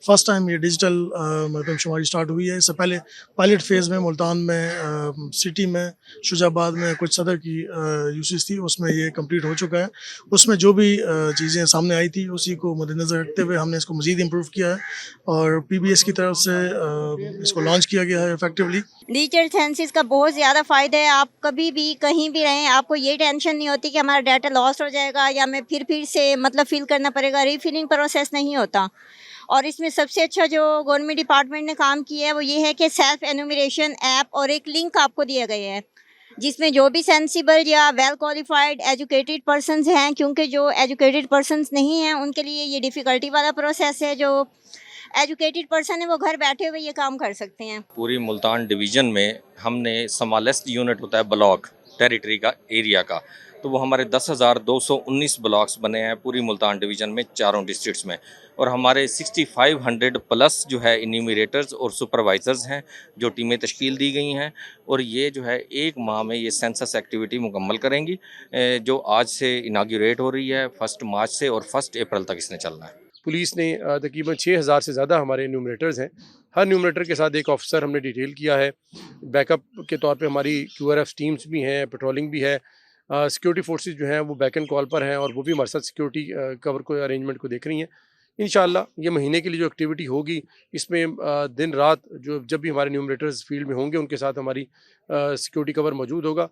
First time ये digital मरदमशुमारी start हुई है। इससे पहले पायलट फेज़ में मुल्तान में, सिटी में, शुजाबाद में कुछ सदर की यूसीज थी, उसमें ये कंप्लीट हो चुका है। उसमें जो भी चीज़ें सामने आई थी उसी को मद्देनज़र रखते हुए हमने इसको मज़ीद इम्प्रूव किया है और पीबीएस की तरफ से इसको लॉन्च किया गया है इफेक्टिवली। डिजिटल सेंसिस का बहुत ज़्यादा फ़ायदा है। आप कभी भी कहीं भी रहें, आपको ये टेंशन नहीं होती कि हमारा डाटा लॉस्ट हो जाएगा या हमें फिर से मतलब फिल करना पड़ेगा, रीफिलिंग प्रोसेस नहीं होता। और इसमें सबसे अच्छा जो गवर्नमेंट डिपार्टमेंट ने काम किया है वो ये है कि सेल्फ एनुमरेशन ऐप और एक लिंक आपको दिया गया है, जिसमें जो भी सेंसिबल या वेल क्वालिफाइड एजुकेटेड पर्सन्स हैं, क्योंकि जो एजुकेटेड पर्सन्स नहीं हैं उनके लिए ये डिफ़िकल्टी वाला प्रोसेस है। जो एजुकेटेड पर्सन है वो घर बैठे हुए ये काम कर सकते हैं। पूरी मुल्तान डिवीज़न में हमने समालेस्ट यूनिट होता है ब्लॉक टेरिटरी का एरिया का, तो वो हमारे 10,219 ब्लॉक्स बने हैं पूरी मुल्तान डिवीज़न में चारों डिस्ट्रिक्ट्स में। और हमारे 6500 प्लस जो है इन्यूमरेटर्स और सुपरवाइज़र्स हैं, जो टीमें तश्कील दी गई हैं और ये जो है 1 माह में ये सेंसस एक्टिविटी मुकम्मल करेंगी, जो आज से इनाग्यूरेट हो रही है 1 मार्च से और 1 अप्रैल तक इसने चलना है। पुलिस ने तकरीबन 6000 से ज़्यादा हमारे न्यूमरेटर्स हैं। हर न्यूमरेटर के साथ एक ऑफिसर हमने डिटेल किया है। बैकअप के तौर पे हमारी क्यूआरएफ टीम्स भी हैं, पेट्रोलिंग भी है। सिक्योरिटी फोर्सेस जो हैं वो बैक एंड कॉल पर हैं और वो भी हमारे साथ सिक्योरिटी कवर को अरेंजमेंट को देख रही हैं। इंशाल्लाह ये महीने की जो एक्टिविटी होगी इसमें दिन रात जो जब भी हमारे न्यूमरेटर्स फील्ड में होंगे उनके साथ हमारी सिक्योरिटी कवर मौजूद होगा।